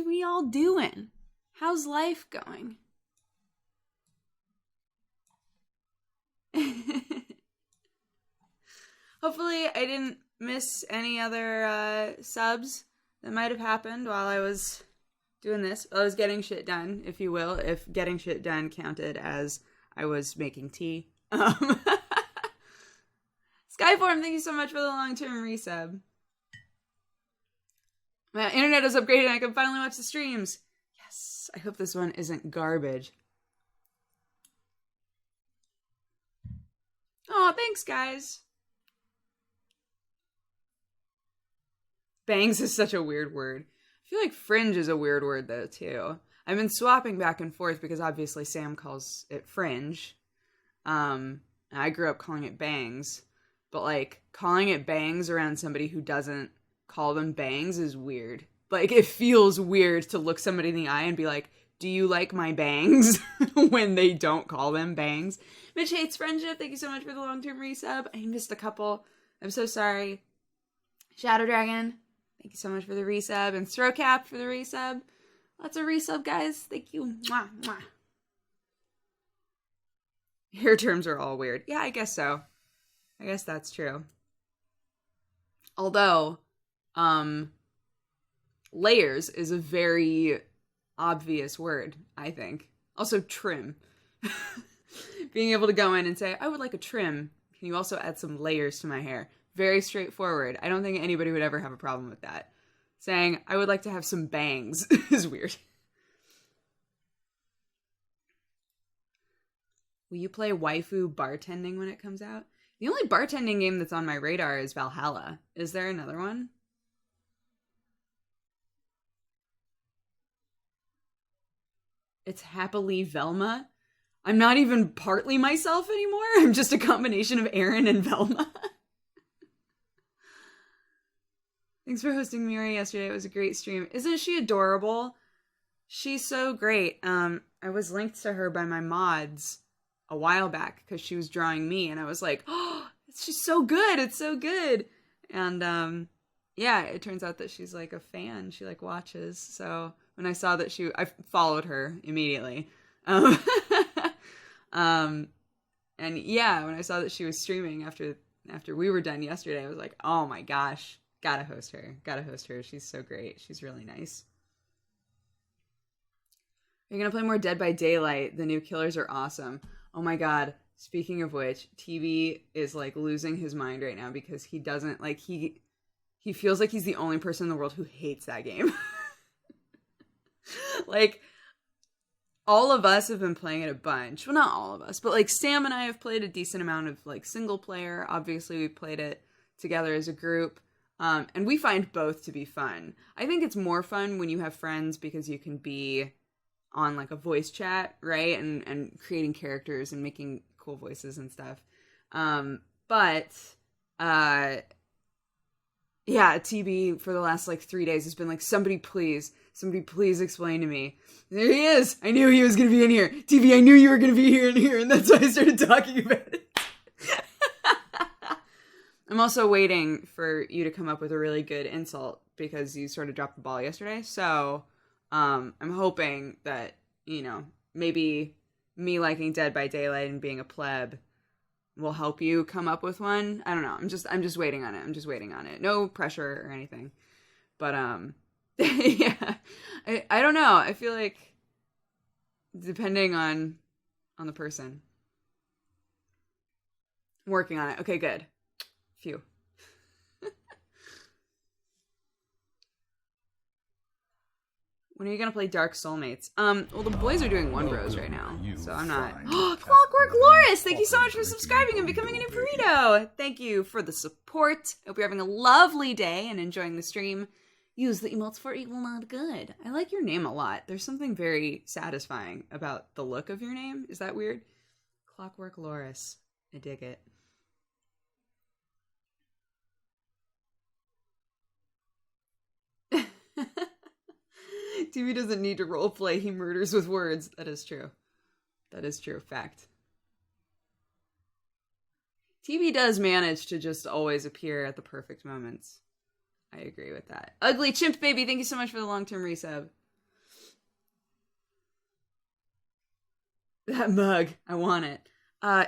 are we all doing? How's life going? Hopefully I didn't miss any other subs that might have happened while I was doing this. I was getting shit done, if you will, if getting shit done counted as I was making tea. Skyform, thank you so much for the long-term resub. My internet is upgraded and I can finally watch the streams. Yes, I hope this one isn't garbage. Oh, thanks, guys. Bangs is such a weird word. I feel like fringe is a weird word, though, too. I've been swapping back and forth because obviously Sam calls it fringe. And I grew up calling it bangs. But, like, calling it bangs around somebody who doesn't call them bangs is weird. Like, it feels weird to look somebody in the eye and be like, do you like my bangs? When they don't call them bangs. Mitch hates friendship. Thank you so much for the long-term resub. I missed a couple. I'm so sorry. Shadow Dragon, thank you so much for the resub. And Throwcap for the resub. Lots of resub, guys. Thank you. Mwah, mwah. Hair terms are all weird. Yeah, I guess so. I guess that's true. Although, layers is a very obvious word, I think. Also, trim. Being able to go in and say, I would like a trim. Can you also add some layers to my hair? Very straightforward. I don't think anybody would ever have a problem with that. Saying, I would like to have some bangs is weird. Will you play waifu bartending when it comes out? The only bartending game that's on my radar is Valhalla. Is there another one? It's Happily Velma. I'm not even partly myself anymore. I'm just a combination of Aaron and Velma. Thanks for hosting Miri yesterday. It was a great stream. Isn't she adorable? She's so great. I was linked to her by my mods a while back because she was drawing me, and I was like, oh, it's just so good. It's so good. And yeah, it turns out that she's like a fan. She like watches. So when I saw that I followed her immediately. And yeah, when I saw that she was streaming after we were done yesterday, I was like, oh my gosh. Gotta host her. She's so great. She's really nice. Are you gonna play more Dead by Daylight? The new killers are awesome. Oh my god. Speaking of which, TV is like losing his mind right now because he doesn't like he feels like he's the only person in the world who hates that game. Like, all of us have been playing it a bunch. Well, not all of us, but like Sam and I have played a decent amount of like single player. Obviously, we played it together as a group. And we find both to be fun. I think it's more fun when you have friends because you can be on like a voice chat, right? And creating characters and making cool voices and stuff. Yeah, TB for the last like 3 days has been like, somebody please explain to me. There he is. I knew he was going to be in here. TB, I knew you were going to be here and here. And that's why I started talking about it. I'm also waiting for you to come up with a really good insult because you sort of dropped the ball yesterday. So I'm hoping that, you know, maybe me liking Dead by Daylight and being a pleb will help you come up with one. I don't know. I'm just waiting on it. No pressure or anything. But yeah. I don't know. I feel like depending on the person. I'm working on it. Okay, good. Phew. When are you gonna play Dark Soulmates? Well, the boys are doing One Bros right now, so I'm not. Oh, Clockwork Loris! Thank you so much for subscribing and becoming a new burrito! Thank you for the support. Hope you're having a lovely day and enjoying the stream. Use the emotes for evil, not good. I like your name a lot. There's something very satisfying about the look of your name. Is that weird? Clockwork Loris. I dig it. TV doesn't need to roleplay. He murders with words. That is true. That is true. Fact. TV does manage to just always appear at the perfect moments. I agree with that. Ugly Chimp Baby, thank you so much for the long-term resub. That mug. I want it.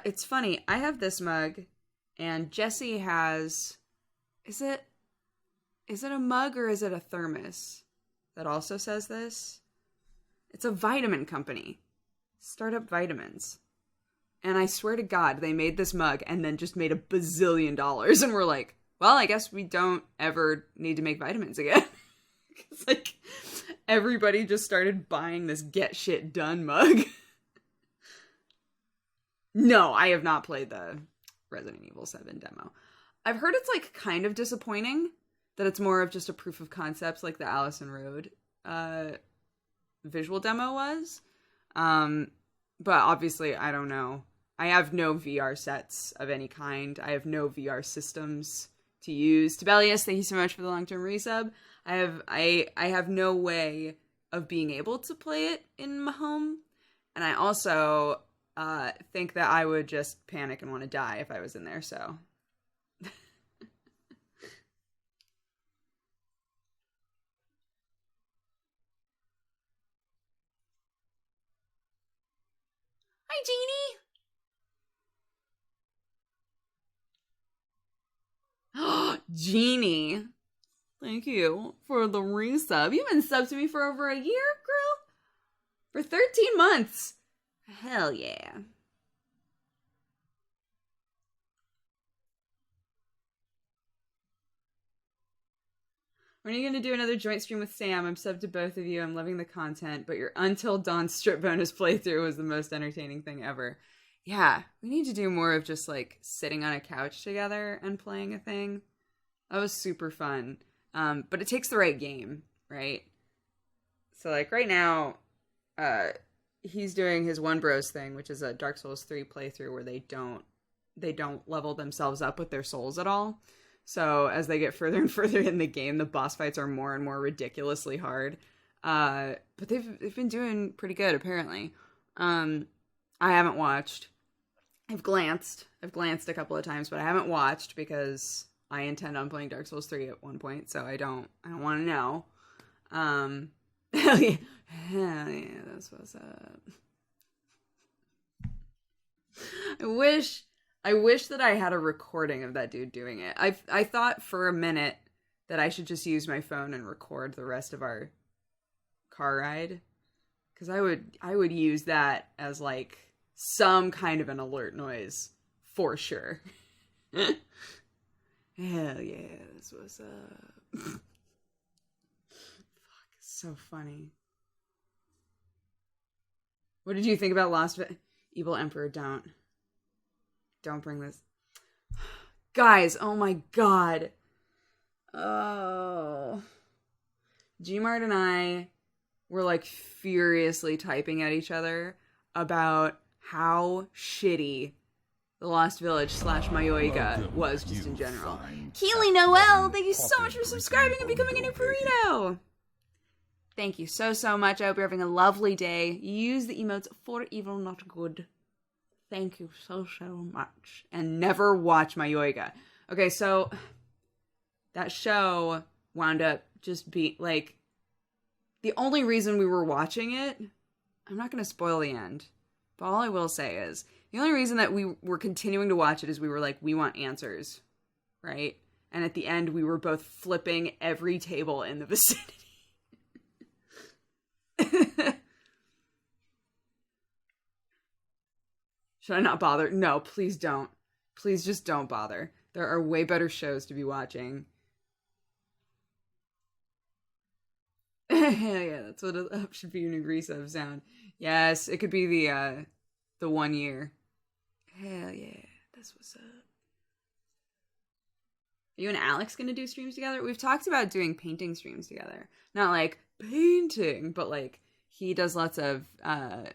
It's funny. I have this mug, and Jesse has... Is it a mug or is it a thermos that also says this? It's a vitamin company. Startup Vitamins. And I swear to God, they made this mug and then just made $1 bazillion. And we're like, well, I guess we don't ever need to make vitamins again. It's like everybody just started buying this get shit done mug. No, I have not played the Resident Evil 7 demo. I've heard it's like kind of disappointing that it's more of just a proof of concept like the Allison Road visual demo was. But obviously, I don't know. I have no VR sets of any kind. I have no VR systems to use. Tibelius, thank you so much for the long-term resub. I have no way of being able to play it in my home. And I also think that I would just panic and want to die if I was in there, so... Hi, Jeannie! Jeannie! Thank you for the resub. You've been subbed to me for over a year, girl? For 13 months! Hell yeah. When are you going to do another joint stream with Sam? I'm subbed to both of you. I'm loving the content, but your Until Dawn strip bonus playthrough was the most entertaining thing ever. Yeah, we need to do more of just, like, sitting on a couch together and playing a thing. That was super fun. But it takes the right game, right? So, like, right now, he's doing his One Bros thing, which is a Dark Souls 3 playthrough where they don't level themselves up with their souls at all. So as they get further and further in the game, the boss fights are more and more ridiculously hard. But they've been doing pretty good, apparently. I haven't watched. I've glanced a couple of times, but I haven't watched because I intend on playing Dark Souls 3 at one point, so I don't want to know. Hell yeah, that's what's up. I wish that I had a recording of that dude doing it. I thought for a minute that I should just use my phone and record the rest of our car ride. Because I would use that as, like, some kind of an alert noise. For sure. Hell yeah, this was, Fuck, so funny. What did you think about Lost Evil Emperor? Don't bring this. Guys, oh my god. Oh. Gmart and I were, like, furiously typing at each other about how shitty The Lost Village / Mayoiga was just in general. Keely Noel, thank you so much for subscribing and becoming a new burrito. Thank you so much. I hope you're having a lovely day. Use the emotes for evil, not good. Thank you so much. And never watch Mayoiga. Okay, so that show wound up just being, like, the only reason we were watching it, I'm not going to spoil the end, but all I will say is, the only reason that we were continuing to watch it is we were like, we want answers, right? And at the end, we were both flipping every table in the vicinity. Should I not bother? No, please don't. Please just don't bother. There are way better shows to be watching. Yeah, that's what it should be an aggressive sound. Yes, it could be the 1 year. Hell yeah, that's what's up. Are you and Alex gonna do streams together? We've talked about doing painting streams together. Not like painting, but like he does lots of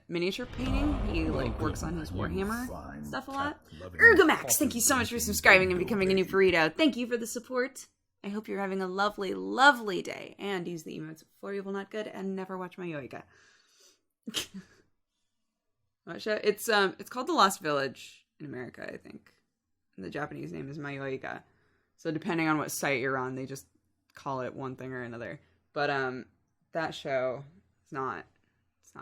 miniature painting. He like works on his Warhammer stuff a lot. Ergomax, thank you so much for subscribing and becoming a new burrito. Thank you for the support. I hope you're having a lovely, lovely day. And use the emotes for evil, not good, and never watch Mayoiga. What show? It's called The Lost Village in America, I think. And the Japanese name is Mayoiga. So depending on what site you're on, they just call it one thing or another. But that show, it's not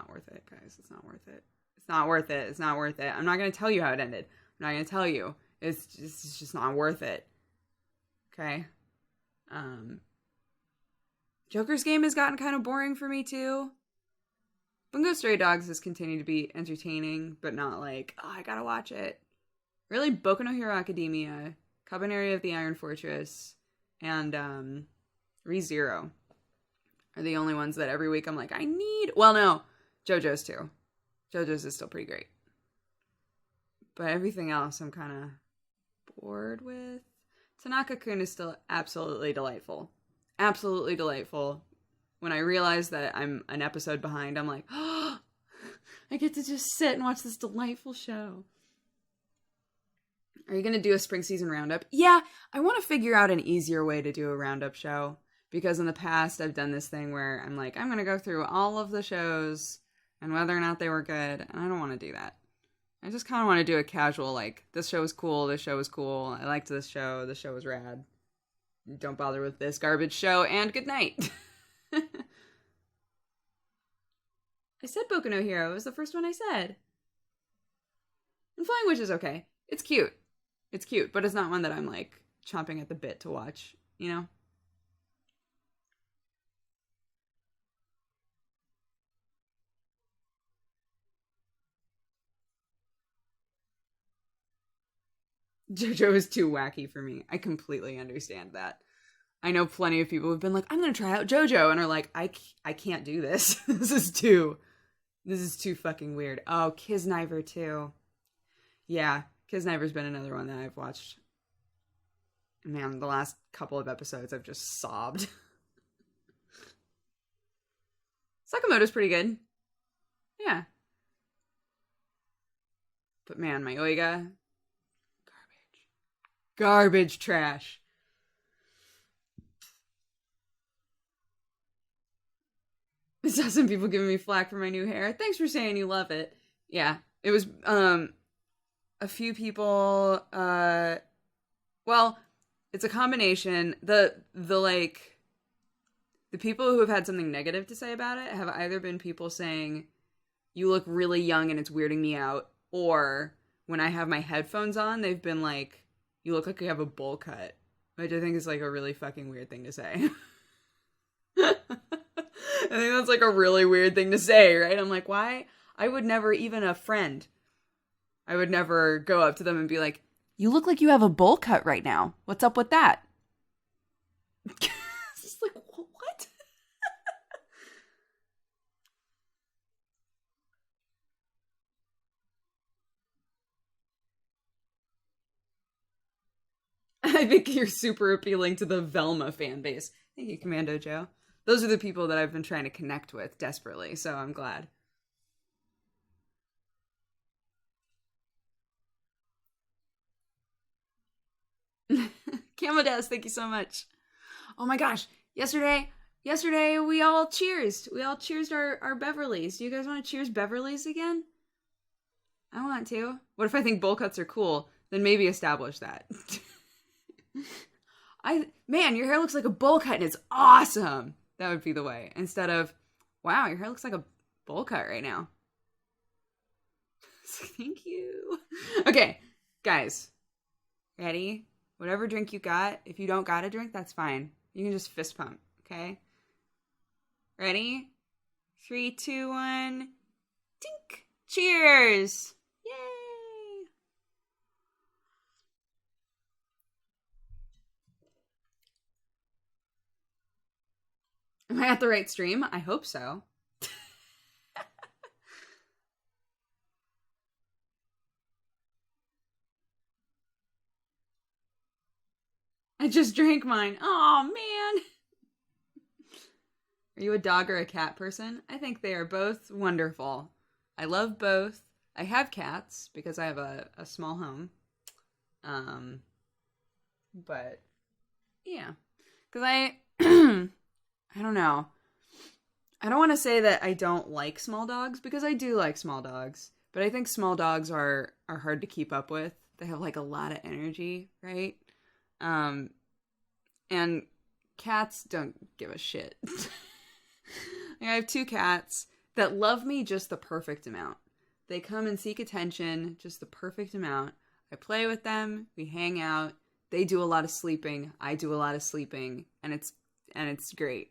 worth it, guys. It's not worth it. It's not worth it. It's not worth it. I'm not going to tell you how it ended. I'm not going to tell you. It's just not worth it. Okay? Joker's Game has gotten kind of boring for me too. Bungo Stray Dogs has continued to be entertaining, but not like, oh, I gotta watch it. Really, Boku no Hero Academia, Cabaneri of the Iron Fortress, and ReZero are the only ones that every week I'm like, I need... Well, no, JoJo's too. JoJo's is still pretty great. But everything else I'm kind of bored with. Tanaka-kun is still absolutely delightful. Absolutely delightful. When I realize that I'm an episode behind, I'm like, oh, I get to just sit and watch this delightful show. Are you going to do a spring season roundup? Yeah, I want to figure out an easier way to do a roundup show. Because in the past, I've done this thing where I'm like, I'm going to go through all of the shows and whether or not they were good. And I don't want to do that. I just kind of want to do a casual, like, this show was cool, this show was cool, I liked this show was rad. Don't bother with this garbage show, and good night. I said Boku no Hero. It was the first one I said. And Flying Witch is okay. It's cute. It's cute, but it's not one that I'm, like, chomping at the bit to watch, you know? JoJo is too wacky for me. I completely understand that. I know plenty of people who've been like, I'm going to try out JoJo, and are like, I can't do this. This is too fucking weird. Oh, Kisniver too. Yeah, Kisniver's been another one that I've watched. Man, the last couple of episodes I've just sobbed. Sakamoto's pretty good. Yeah. But man, my Oiga, garbage trash. I saw some people giving me flack for my new hair. Thanks for saying you love it. Yeah, it was a few people. Well, it's a combination. The people who have had something negative to say about it have either been people saying you look really young and it's weirding me out, or when I have my headphones on, they've been like, you look like you have a bowl cut, which I think is like a really fucking weird thing to say. I think that's like a really weird thing to say, right? I'm like, why? I would never, even a friend, I would never go up to them and be like, you look like you have a bowl cut right now. What's up with that? It's just like, what? I think you're super appealing to the Velma fan base. Thank you, Commando Joe. Those are the people that I've been trying to connect with desperately, so I'm glad. Camodes, thank you so much. Oh my gosh, yesterday we all cheersed. We all cheersed our Beverleys. Do you guys want to cheers Beverleys again? I want to. What if I think bowl cuts are cool? Then maybe establish that. Man, your hair looks like a bowl cut and it's awesome. That would be the way. Instead of, wow, your hair looks like a bowl cut right now. Thank you. Okay, guys. Ready? Whatever drink you got. If you don't got a drink, that's fine. You can just fist pump, okay? Ready? 3, 2, 1. Tink! Cheers! Yay! Am I at the right stream? I hope so. I just drank mine. Oh man. Are you a dog or a cat person? I think they are both wonderful. I love both. I have cats because I have a small home. But yeah. Because I don't know. I don't want to say that I don't like small dogs because I do like small dogs. But I think small dogs are hard to keep up with. They have like a lot of energy, right? And cats don't give a shit. Like, I have 2 cats that love me just the perfect amount. They come and seek attention, just the perfect amount. I play with them, we hang out. They do a lot of sleeping, I do a lot of sleeping, and it's great.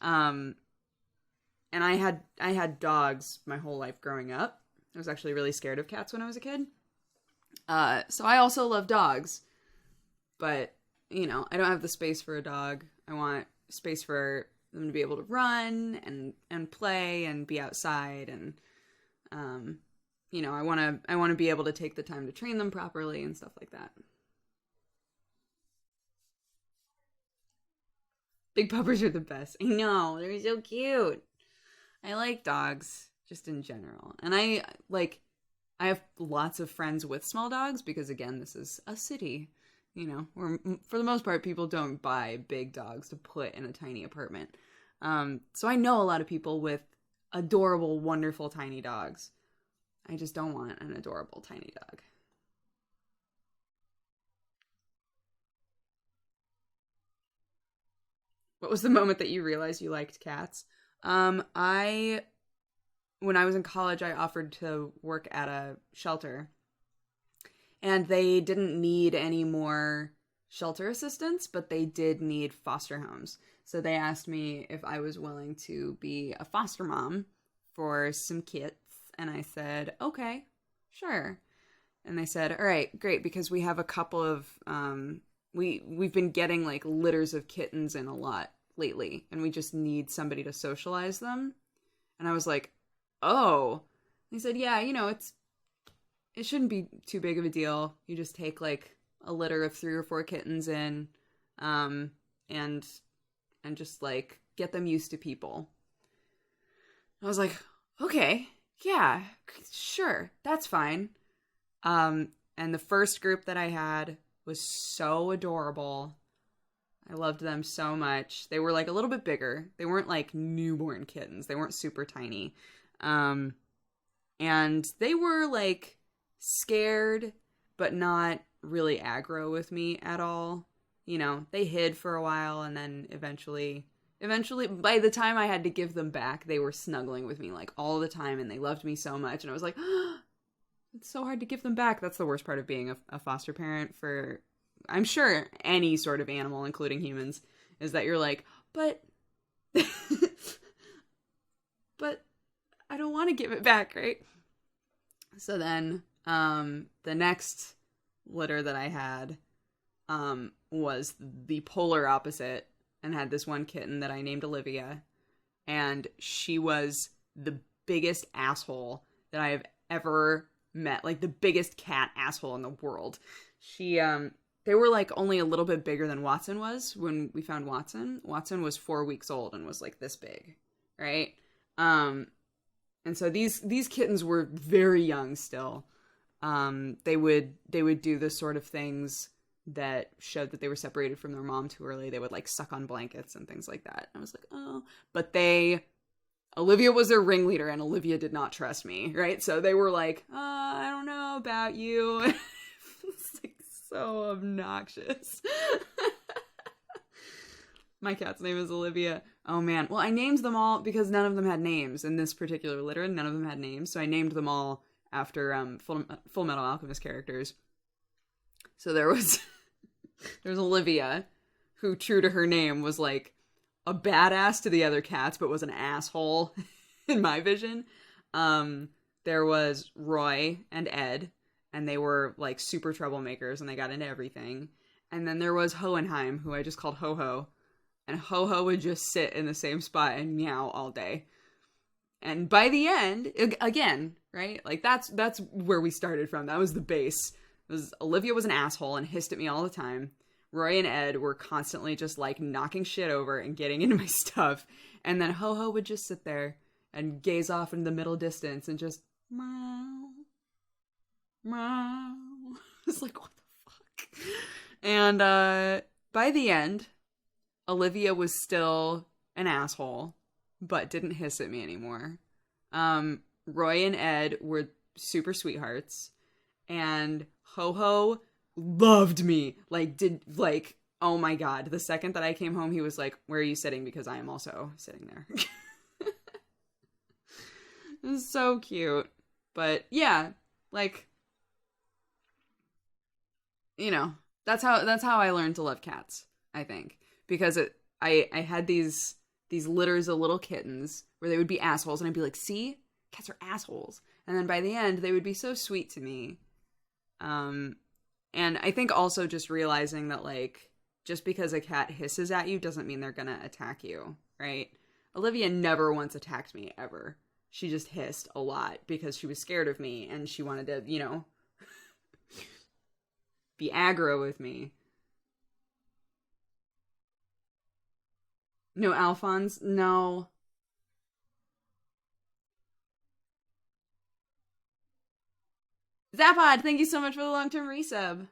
And I had dogs my whole life growing up. I was actually really scared of cats when I was a kid. So I also love dogs, but I don't have the space for a dog. I want space for them to be able to run and play and be outside, and I want to be able to take the time to train them properly and stuff like that. Big puppers are the best. I know, they're so cute. I like dogs just in general. And I have lots of friends with small dogs because, again, this is a city, where for the most part people don't buy big dogs to put in a tiny apartment. So I know a lot of people with adorable, wonderful tiny dogs. I just don't want an adorable tiny dog. What was the moment that you realized you liked cats? When I was in college, I offered to work at a shelter, and they didn't need any more shelter assistance, but they did need foster homes. So they asked me if I was willing to be a foster mom for some kits, and I said, okay, sure. And they said, all right, great, because we have a couple of, we've been getting like litters of kittens in a lot lately, and we just need somebody to socialize them. And I was like, oh. They said, yeah, it shouldn't be too big of a deal. You just take like a litter of 3 or 4 kittens in, and just like get them used to people. I was like, okay, yeah, sure, that's fine. And the first group that I had was so adorable. I loved them so much. They were like a little bit bigger. They weren't like newborn kittens. They weren't super tiny. And they were like scared, but not really aggro with me at all. They hid for a while, and then eventually by the time I had to give them back, they were snuggling with me like all the time, and they loved me so much. And I was like, oh, it's so hard to give them back. That's the worst part of being a foster parent for, I'm sure, any sort of animal, including humans, is that you're like, but I don't want to give it back, right? So then the next litter that I had was the polar opposite, and had this one kitten that I named Olivia, and she was the biggest asshole that I have ever met, like the biggest cat asshole in the world. They were like only a little bit bigger than Watson was when we found Watson. Watson was 4 weeks old and was like this big, right? And so these kittens were very young still. They would do the sort of things that showed that they were separated from their mom too early. They would like suck on blankets and things like that. I was like, oh, but Olivia was their ringleader, and Olivia did not trust me, right? So they were like, I don't know about you. It's like so obnoxious. My cat's name is Olivia. Oh man. Well, I named them all because none of them had names in this particular litter. None of them had names. So I named them all after Full Metal Alchemist characters. So there was Olivia, who, true to her name, was like a badass to the other cats, but was an asshole in my vision. There was Roy and Ed, and they were like super troublemakers, and they got into everything. And then there was Hohenheim, who I just called Ho-Ho. And Ho-Ho would just sit in the same spot and meow all day. And by the end, again, right? Like that's where we started from. That was the base. Olivia was an asshole and hissed at me all the time. Roy and Ed were constantly just like knocking shit over and getting into my stuff. And then Ho-Ho would just sit there and gaze off in the middle distance and just meow, meow. It's like, what the fuck? And by the end, Olivia was still an asshole, but didn't hiss at me anymore. Roy and Ed were super sweethearts, and Ho-Ho loved me. Oh my god. The second that I came home, he was like, where are you sitting? Because I am also sitting there. It was so cute. But yeah, like, you know, that's how I learned to love cats, I think. Because I had these litters of little kittens where they would be assholes and I'd be like, "See? Cats are assholes." And then by the end, they would be so sweet to me. And I think also just realizing that, like, just because a cat hisses at you doesn't mean they're gonna attack you, right? Olivia never once attacked me, ever. She just hissed a lot because she was scared of me and she wanted to, be aggro with me. No, Alphonse? No. Zapod, thank you so much for the long-term resub.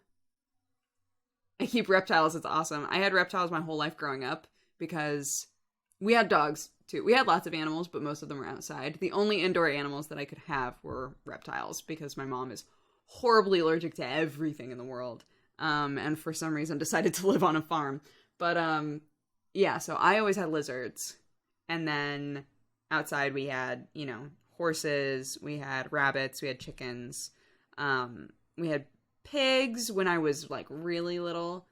I keep reptiles, it's awesome. I had reptiles my whole life growing up because we had dogs too. We had lots of animals, but most of them were outside. The only indoor animals that I could have were reptiles because my mom is horribly allergic to everything in the world. And for some reason decided to live on a farm. But yeah, so I always had lizards. And then outside we had, horses, we had rabbits, we had chickens. We had pigs when I was like really little,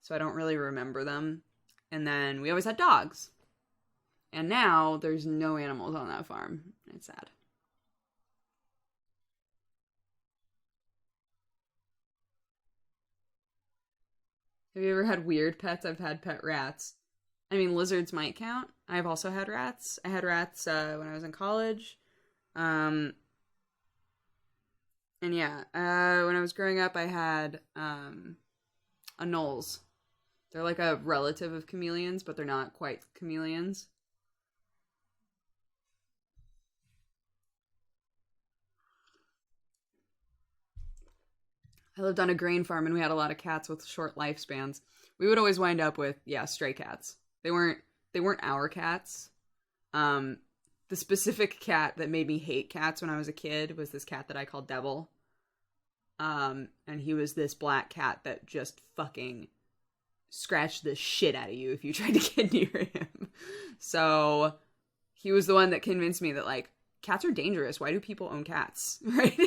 so I don't really remember them. And then we always had dogs. And now there's no animals on that farm. It's sad. Have you ever had weird pets? I've had pet rats. I mean, lizards might count. I've also had rats. I had rats when I was in college. And yeah, when I was growing up, I had anoles. They're like a relative of chameleons, but they're not quite chameleons. I lived on a grain farm and we had a lot of cats with short lifespans. We would always wind up with, stray cats. They weren't our cats. The specific cat that made me hate cats when I was a kid was this cat that I called Devil. And he was this black cat that just fucking scratched the shit out of you if you tried to get near him. So he was the one that convinced me that, like, cats are dangerous. Why do people own cats? Right?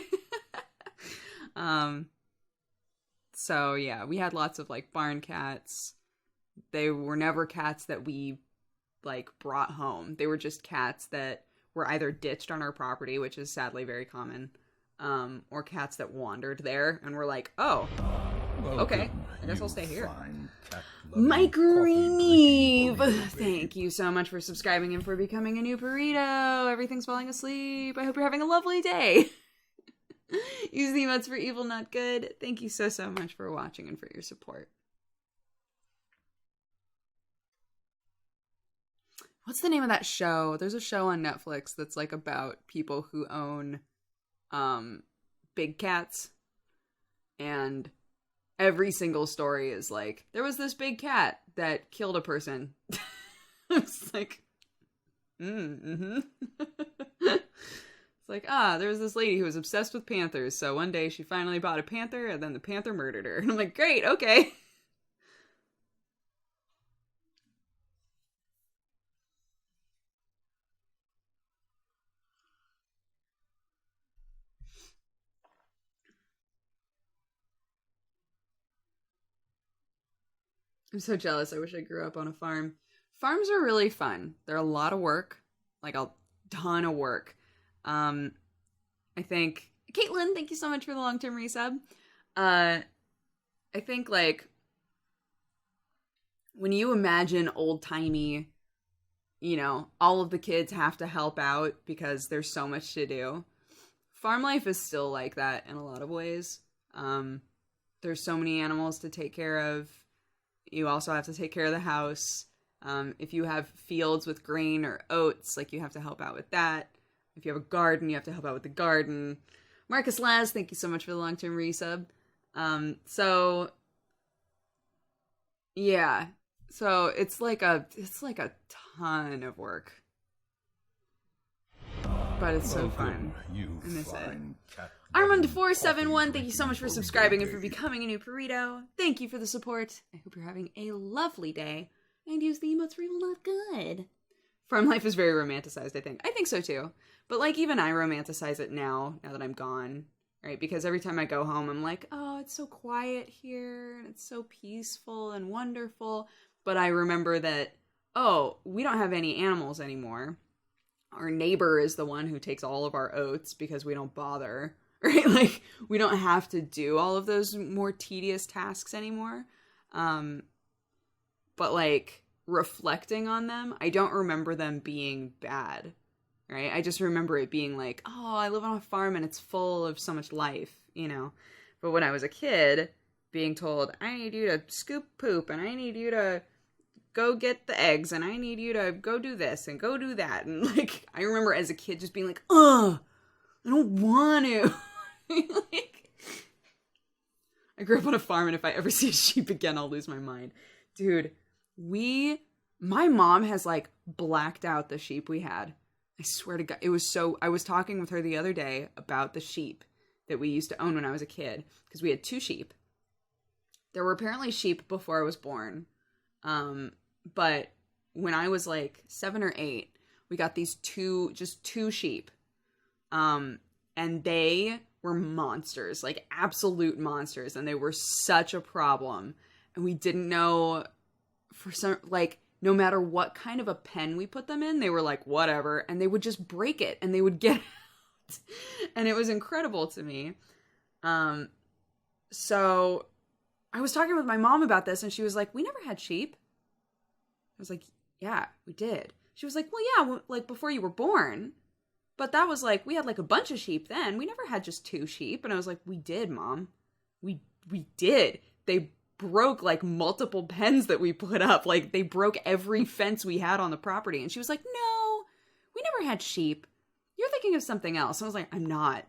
So yeah, we had lots of like barn cats. They were never cats that we like brought home. They were just cats that were either ditched on our property, which is sadly very common, or cats that wandered there and were like, oh, okay, I guess I'll stay here. Mike Reeve, thank you so much for subscribing and for becoming a new burrito. Everything's falling asleep. I hope you're having a lovely day. Use the emotes for evil, not good. Thank you so much for watching and for your support. What's the name of that show? There's a show on Netflix that's like about people who own big cats, and every single story is like, there was this big cat that killed a person. It's like, mm-hmm. It's like, there was this lady who was obsessed with panthers, so one day she finally bought a panther, and then the panther murdered her. And I'm like, great, okay. I'm so jealous. I wish I grew up on a farm. Farms are really fun. They're a lot of work, like a ton of work. I think Caitlin, thank you so much for the long-term resub. I think like when you imagine old-timey, all of the kids have to help out because there's so much to do. Farm life is still like that in a lot of ways. There's so many animals to take care of. You also have to take care of the house. If you have fields with grain or oats, like you have to help out with that. If you have a garden, you have to help out with the garden. Marcus Laz, thank you so much for the long-term resub. So yeah. So it's like a ton of work. But it's so fun. I miss it. Armand471, thank you so much for subscribing and for becoming a new burrito. Thank you for the support. I hope you're having a lovely day. And use the emotes for evil, not good. Farm life is very romanticized, I think. I think so too. But like even I romanticize it now that I'm gone, right? Because every time I go home, I'm like, oh, it's so quiet here and it's so peaceful and wonderful. But I remember that, oh, we don't have any animals anymore. Our neighbor is the one who takes all of our oats because we don't bother, right? Like we don't have to do all of those more tedious tasks anymore. But like reflecting on them, I don't remember them being bad, right? I just remember it being like, oh, I live on a farm and it's full of so much life, you know? But when I was a kid, being told, I need you to scoop poop and I need you to go get the eggs and I need you to go do this and go do that. And like, I remember as a kid just being like, ugh, I don't want to. Like, I grew up on a farm and if I ever see a sheep again, I'll lose my mind. Dude, my mom has like blacked out the sheep we had. I swear to God, it was so, I was talking with her the other day about the sheep that we used to own when I was a kid, because we had 2 sheep. There were apparently sheep before I was born. But when I was like 7 or 8, we got these 2 sheep. And they were monsters, like absolute monsters. And they were such a problem. And we didn't know for some, like, no matter what kind of a pen we put them in, they were like, whatever. And they would just break it and they would get out. And it was incredible to me. So I was talking with my mom about this and she was like, we never had sheep. I was like, yeah, we did. She was like, well, yeah, like before you were born. But that was like, we had like a bunch of sheep then. We never had just 2 sheep. And I was like, we did, Mom. We did. They broke like multiple pens that we put up. Like they broke every fence we had on the property. And she was like, no, we never had sheep. You're thinking of something else. I was like, I'm not.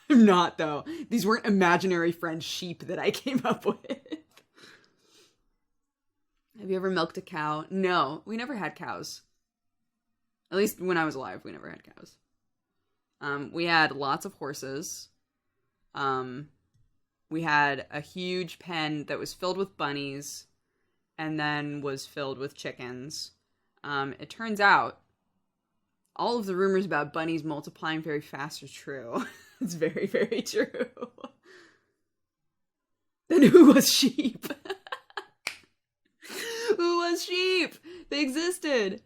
I'm not though. These weren't imaginary friend sheep that I came up with. Have you ever milked a cow? No, we never had cows. At least when I was alive, we never had cows. We had lots of horses. We had a huge pen that was filled with bunnies and then was filled with chickens. It turns out all of the rumors about bunnies multiplying very fast are true. It's very, very true. Then who was sheep? Who was sheep? They existed.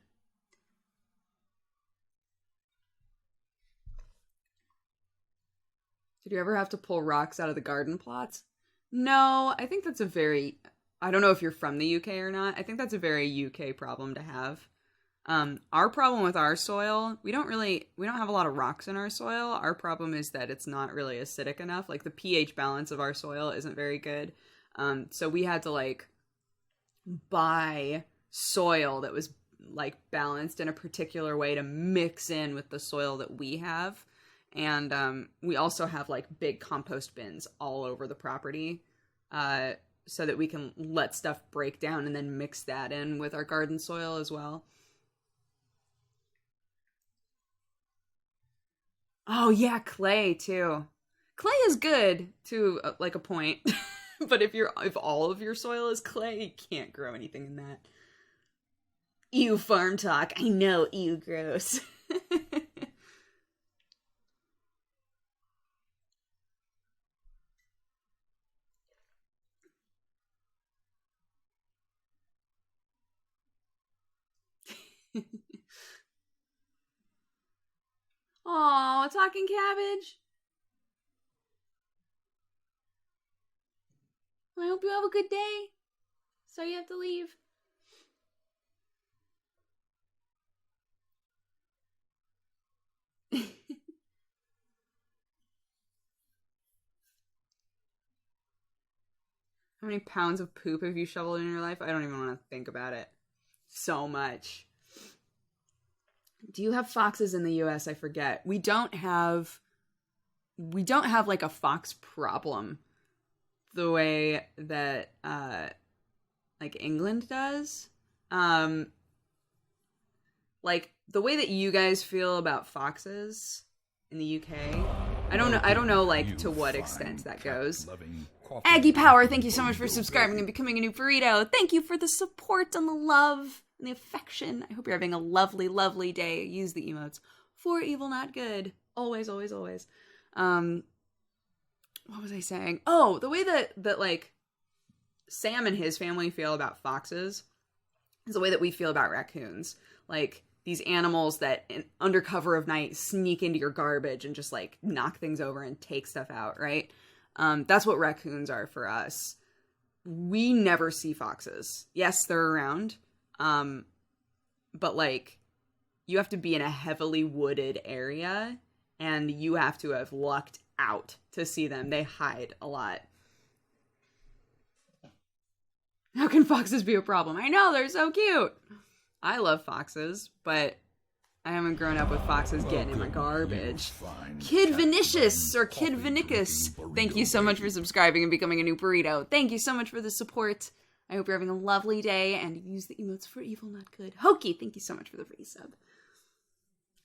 Did you ever have to pull rocks out of the garden plots? No, I think that's I don't know if you're from the UK or not. I think that's a very UK problem to have. Our problem with our soil, we don't have a lot of rocks in our soil. Our problem is that it's not really acidic enough. Like the pH balance of our soil isn't very good. So we had to like buy soil that was like balanced in a particular way to mix in with the soil that we have. And we also have like big compost bins all over the property so that we can let stuff break down and then mix that in with our garden soil as well. Oh yeah, clay too. Clay is good to like a point. But if all of your soil is clay, you can't grow anything in that. Ew, farm talk. I know, ew, gross. Aw, talking cabbage. I hope you have a good day. Sorry you have to leave. How many pounds of poop have you shoveled in your life? I don't even want to think about it. So much. Do you have foxes in the US? I forget. We don't have like a fox problem the way that like England does. Like the way that you guys feel about foxes in the UK. I don't know like to what extent that goes. Aggie Power, thank you so much for subscribing and becoming a new burrito. Thank you for the support and the love. and the affection. I hope you're having a lovely, lovely day. Use the emotes for evil, not good. Always, always, always. What was I saying? Oh, the way that like Sam and his family feel about foxes is the way that we feel about raccoons. Like these animals that under cover of night sneak into your garbage and just like knock things over and take stuff out, right? That's what raccoons are for us. We never see foxes. Yes, they're around. But like you have to be in a heavily wooded area and you have to have lucked out to see them. They hide a lot. How can foxes be a problem? I know, they're so cute. I love foxes, but I haven't grown up with foxes getting in my garbage. Kid Vinicius, or Kid Vinicus, thank you so much for subscribing and becoming a new burrito. Thank you so much for the support. I hope you're having a lovely day, and use the emotes for evil, not good. Hokey, thank you so much for the resub.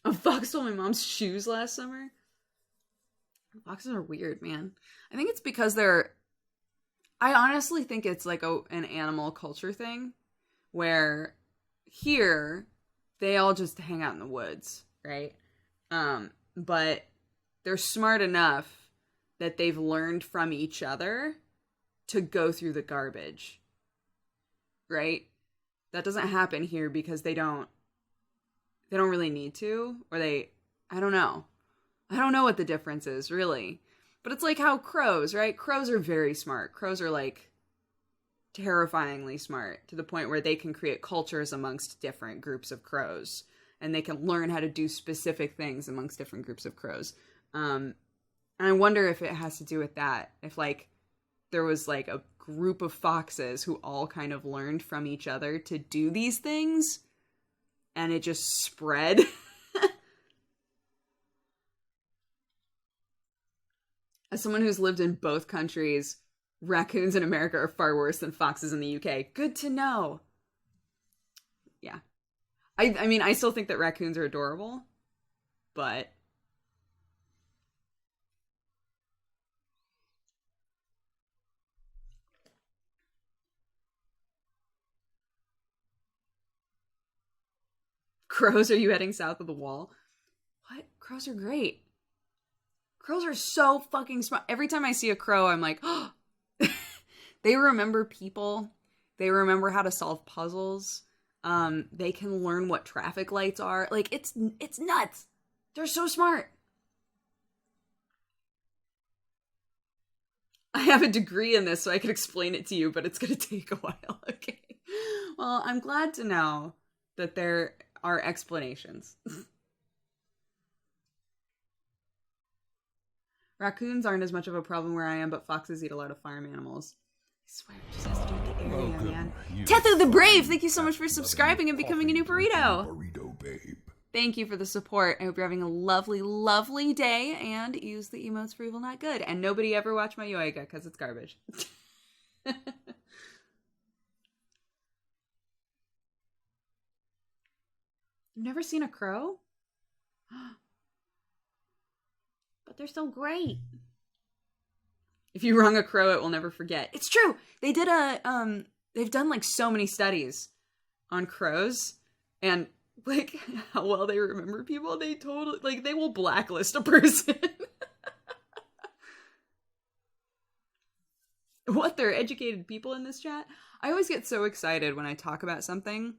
A fox stole my mom's shoes last summer. Foxes are weird, man. I think it's because I honestly think it's like an animal culture thing, where here they all just hang out in the woods, right? But they're smart enough that they've learned from each other to go through the garbage, right? That doesn't happen here because they don't really need to, or I don't know. I don't know what the difference is, really. But it's like how crows, right? Crows are very smart. Crows are like terrifyingly smart to the point where they can create cultures amongst different groups of crows. And they can learn how to do specific things amongst different groups of crows. And I wonder if it has to do with that. If like there was like a group of foxes who all kind of learned from each other to do these things. And it just spread. As someone who's lived in both countries, raccoons in America are far worse than foxes in the UK. Good to know. Yeah. I mean, I still think that raccoons are adorable, but crows, are you heading south of the wall? What? Crows are great. Crows are so fucking smart. Every time I see a crow, I'm like, oh. They remember people. They remember how to solve puzzles. They can learn what traffic lights are. Like, it's nuts. They're so smart. I have a degree in this, so I could explain it to you, but it's going to take a while, okay? Well, I'm glad to know that there are explanations. Raccoons aren't as much of a problem where I am, but foxes eat a lot of farm animals. I swear, it just has to do with the area, man. Tethu the Brave, thank you so much for subscribing and becoming a new burrito. Burrito babe. Thank you for the support. I hope you're having a lovely, lovely day, and use the emotes for evil, not good. And nobody ever watch my Yoiga, because it's garbage. You've never seen a crow? But they're so great. If you wrong a crow, it will never forget. It's true. They did they've done like so many studies on crows and like how well they remember people. They totally, like, they will blacklist a person. What, they're educated people in this chat? I always get so excited when I talk about something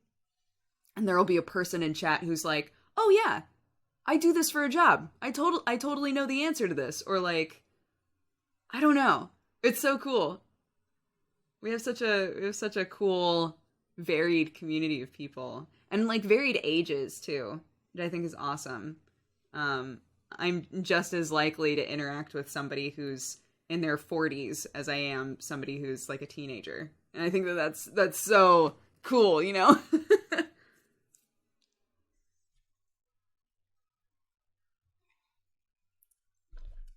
and there will be a person in chat who's like, oh yeah, I do this for a job. I totally know the answer to this. Or like, I don't know. It's so cool. We have such a cool, varied community of people. And like varied ages too, which I think is awesome. I'm just as likely to interact with somebody who's in their 40s as I am somebody who's like a teenager. And I think that's so cool, you know?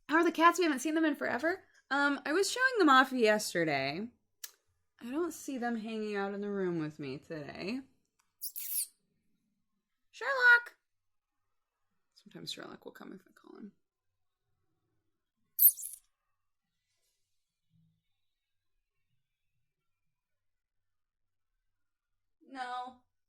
How are the cats? We haven't seen them in forever. I was showing them off yesterday. I don't see them hanging out in the room with me today. Sherlock! Sometimes Sherlock will come if I call him. No,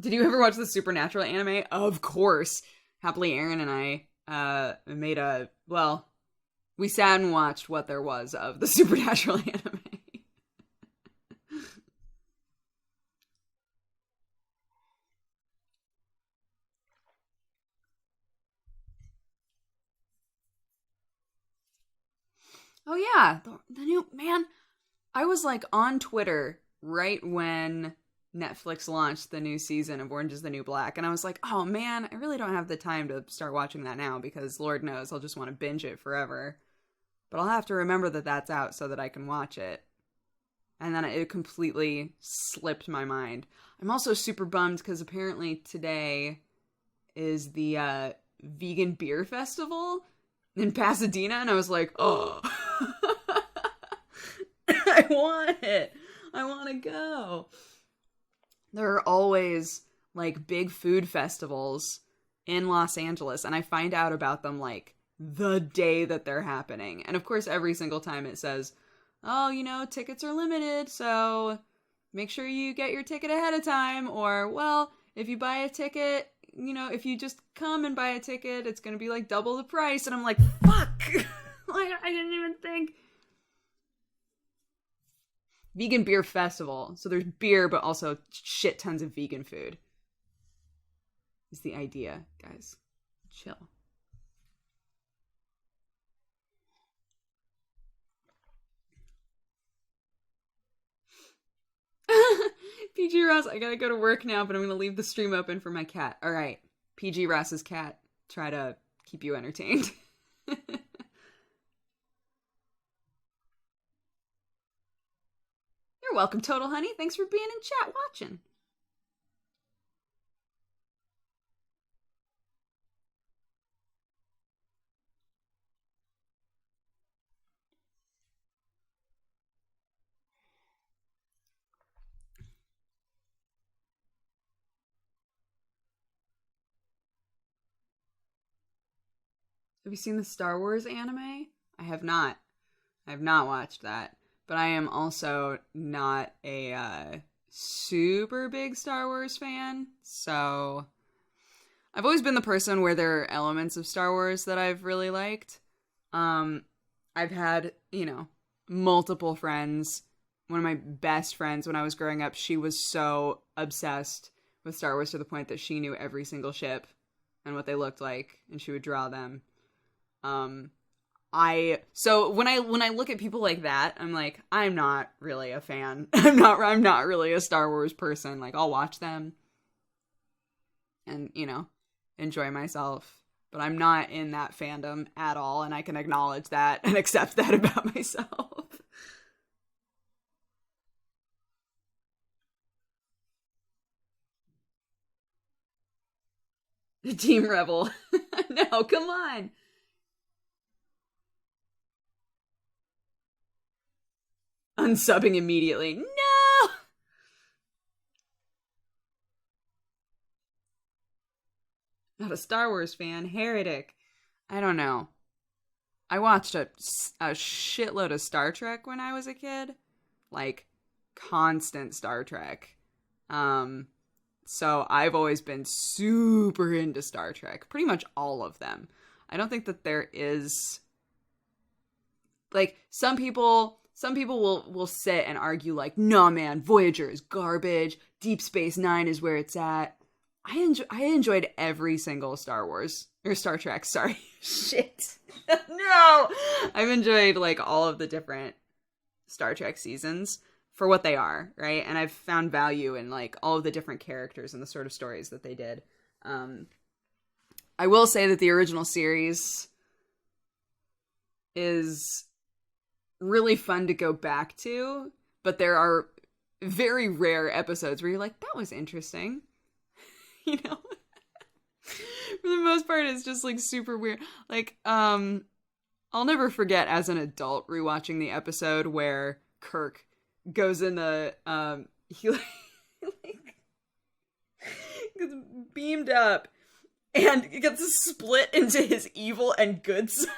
Did you ever watch the Supernatural anime? Of course. Happily, Aaron and I made we sat and watched what there was of the Supernatural anime. Oh yeah, the new man. I was like on Twitter right when Netflix launched the new season of Orange is the New Black, and I was like, oh man, I really don't have the time to start watching that now because Lord knows I'll just want to binge it forever. But I'll have to remember that that's out so that I can watch it. And then it completely slipped my mind. I'm also super bummed because apparently today is the vegan beer festival in Pasadena, and I was like, oh, I want it. I want to go. There are always like big food festivals in Los Angeles, and I find out about them like the day that they're happening. And of course, every single time it says, oh, you know, tickets are limited, so make sure you get your ticket ahead of time. Or, well, if you buy a ticket, you know, if you just come and buy a ticket, it's going to be like double the price. And I'm like, fuck! Like, I didn't even think. Vegan beer festival. So there's beer, but also shit tons of vegan food. Is the idea, guys. Chill. PG Ross, I gotta go to work now, but I'm gonna leave the stream open for my cat. Alright, PG Ross's cat. Try to keep you entertained. You're welcome, Total Honey. Thanks for being in chat watching. Have you seen the Star Wars anime? I have not. I have not watched that. But I am also not a super big Star Wars fan. So I've always been the person where there are elements of Star Wars that I've really liked. I've had, you know, multiple friends. One of my best friends when I was growing up, she was so obsessed with Star Wars to the point that she knew every single ship and what they looked like, and she would draw them. So when I look at people like that, I'm like, I'm not really a fan. I'm not really a Star Wars person. Like, I'll watch them and, you know, enjoy myself, but I'm not in that fandom at all, and I can acknowledge that and accept that about myself. The Team Rebel. No, come on. Unsubbing immediately. No! Not a Star Wars fan. Heretic. I don't know. I watched a shitload of Star Trek when I was a kid. Like, constant Star Trek. So I've always been super into Star Trek. Pretty much all of them. I don't think that there is... Like, some people will sit and argue like, nah man, Voyager is garbage, Deep Space Nine is where it's at. I enjoyed every single Star Trek, sorry. Shit. No! I've enjoyed like all of the different Star Trek seasons for what they are, right? And I've found value in like all of the different characters and the sort of stories that they did. I will say that the original series is really fun to go back to, but there are very rare episodes where you're like, that was interesting. You know? For the most part, it's just like super weird. Like, I'll never forget as an adult rewatching the episode where Kirk goes in the, he like gets beamed up and gets split into his evil and good sides.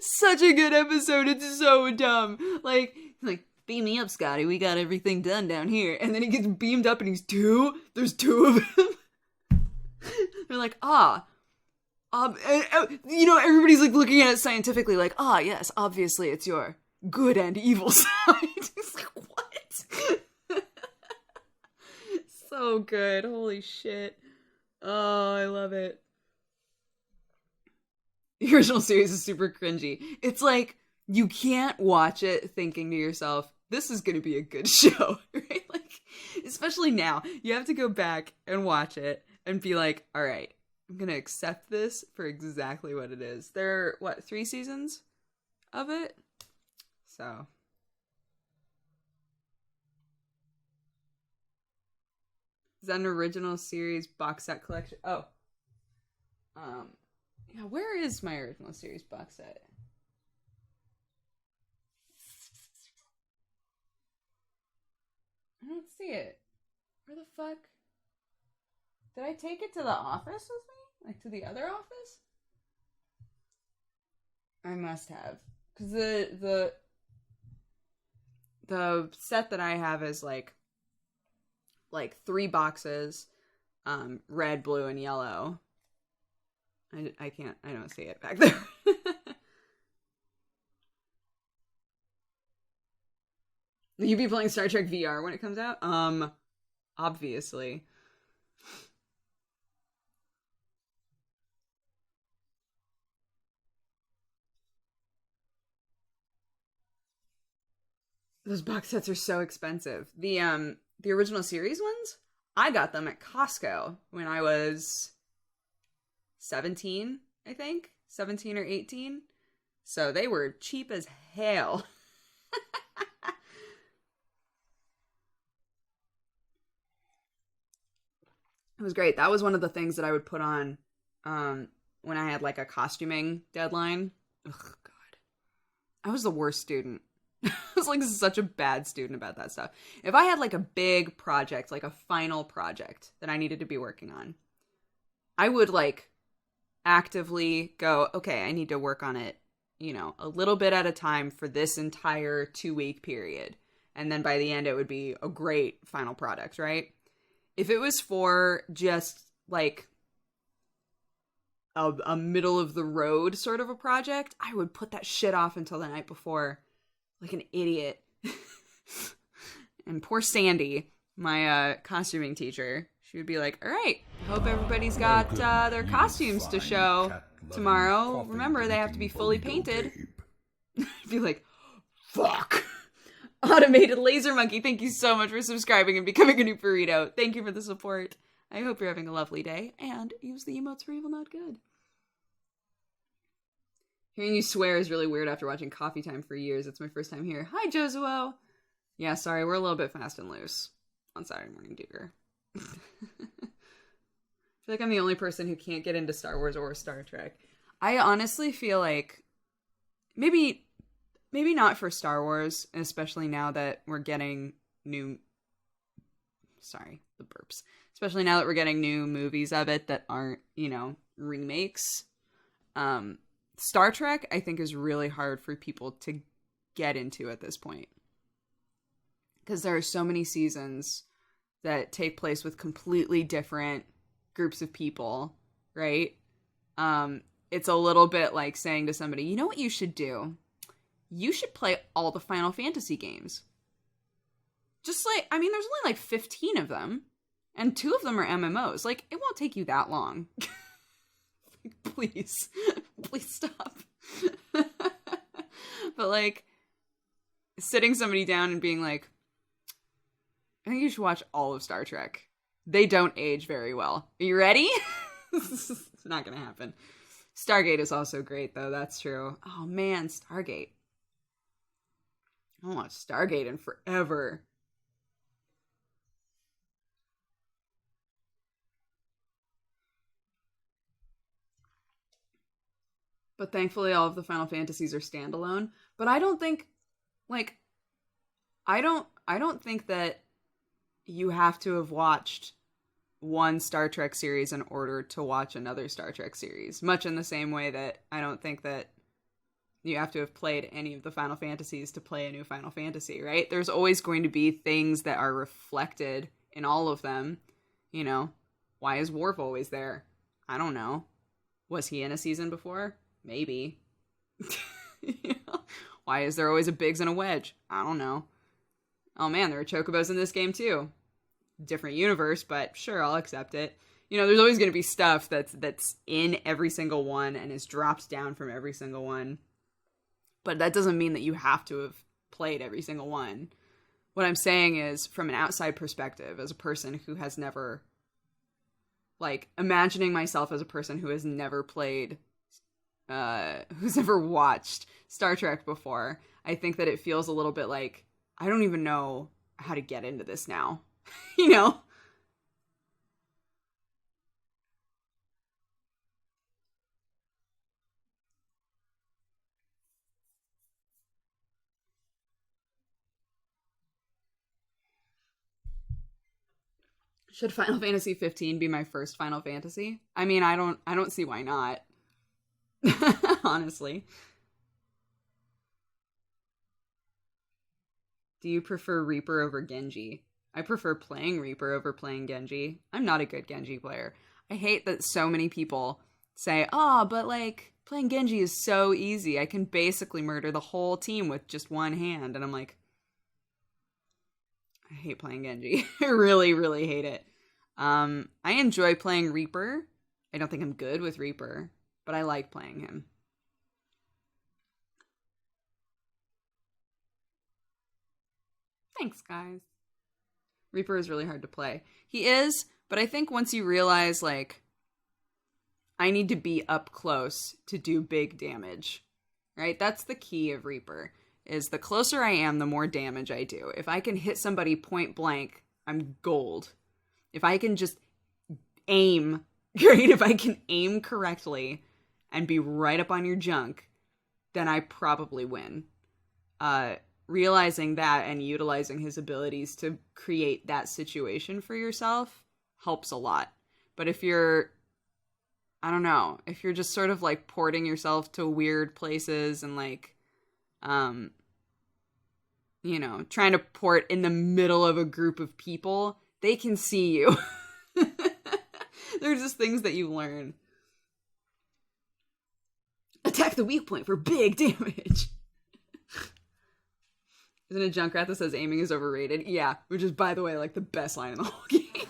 Such a good episode. It's so dumb. Like, beam me up, Scotty. We got everything done down here. And then he gets beamed up and he's two. There's two of him. They're like, everybody's like looking at it scientifically, like, yes, obviously it's your good and evil side. It's like, what? So good. Holy shit. Oh, I love it. The original series is super cringy. It's like, you can't watch it thinking to yourself, this is going to be a good show, right? Like, especially now, you have to go back and watch it and be like, all right, I'm going to accept this for exactly what it is. There are, 3 seasons of it? So. Is that an original series box set collection? Oh. Yeah, where is my original series box set? I don't see it. Where the fuck? Did I take it to the office with me? Like to the other office? I must have. Because the set that I have is like 3 boxes, red, blue, and yellow. I don't see it back there. Will you be playing Star Trek VR when it comes out? Obviously. Those box sets are so expensive. The original series ones, I got them at Costco when I was 17, I think. 17 or 18. So they were cheap as hell. It was great. That was one of the things that I would put on when I had like a costuming deadline. Ugh, God. I was the worst student. I was like such a bad student about that stuff. If I had like a big project, like a final project that I needed to be working on, I would like actively go, okay, I need to work on it, a little bit at a time for this entire 2-week period. And then by the end, it would be a great final product, right? If it was for just like a middle of the road sort of a project, I would put that shit off until the night before, like an idiot. And poor Sandy, my costuming teacher, she would be like, all right, hope everybody's got their costumes to show tomorrow. Remember, they have to be fully painted. I'd be like, fuck. Automated Laser Monkey, thank you so much for subscribing and becoming a new burrito. Thank you for the support. I hope you're having a lovely day, and use the emotes for evil, not good. Hearing you swear is really weird after watching Coffee Time for years. It's my first time here. Hi, Josuo. Yeah, sorry, we're a little bit fast and loose on Saturday morning, Dooger. I feel like I'm the only person who can't get into Star Wars or Star Trek. I honestly feel like maybe not for Star Wars, especially now that we're getting new... Sorry, the burps. Especially now that we're getting new movies of it that aren't, remakes. Star Trek, I think, is really hard for people to get into at this point. Because there are so many seasons that take place with completely different groups of people, right? It's a little bit like saying to somebody, you know what you should do? You should play all the Final Fantasy games. Just like, there's only like 15 of them, and 2 of them are MMOs. Like, it won't take you that long. Please stop. But like, sitting somebody down and being like, I think you should watch all of Star Trek. They don't age very well. Are you ready? It's not gonna happen. Stargate is also great, though. That's true. Oh man, Stargate. I haven't watched Stargate in forever. But thankfully all of the Final Fantasies are standalone. But I don't think, like, I don't think that you have to have watched one Star Trek series in order to watch another Star Trek series. Much in the same way that I don't think that you have to have played any of the Final Fantasies to play a new Final Fantasy, right? There's always going to be things that are reflected in all of them. You know, why is Worf always there? I don't know. Was he in a season before? Maybe. You know? Why is there always a Biggs and a Wedge? I don't know. Oh man, there are Chocobos in this game too. Different universe, but sure, I'll accept it. You know, there's always going to be stuff that's in every single one and is dropped down from every single one. But that doesn't mean that you have to have played every single one. What I'm saying is, from an outside perspective, as a person who has never, like, imagining myself as a person who has never played, who's never watched Star Trek before, I think that it feels a little bit like, I don't even know how to get into this now. You know? Should Final Fantasy 15 be my first Final Fantasy? I mean, I don't see why not. Honestly. Do you prefer Reaper over Genji? I prefer playing Reaper over playing Genji. I'm not a good Genji player. I hate that so many people say, "Oh, but like playing Genji is so easy. I can basically murder the whole team with just one hand." And I'm like, I hate playing Genji. I really, really hate it. I enjoy playing Reaper. I don't think I'm good with Reaper, but I like playing him. Thanks, guys. Reaper is really hard to play. He is, but I think once you realize, like, I need to be up close to do big damage, right? That's the key of Reaper, is the closer I am, the more damage I do. If I can hit somebody point blank, I'm gold. If I can just aim, right? If I can aim correctly and be right up on your junk, then I probably win. Realizing that and utilizing his abilities to create that situation for yourself helps a lot. But if you're, I don't know, if you're just sort of like porting yourself to weird places and like, you know, trying to port in the middle of a group of people, they can see you. There's just things that you learn. Attack the weak point for big damage. Isn't it Junkrat that says aiming is overrated? Yeah, which is, by the way, like the best line in the whole game.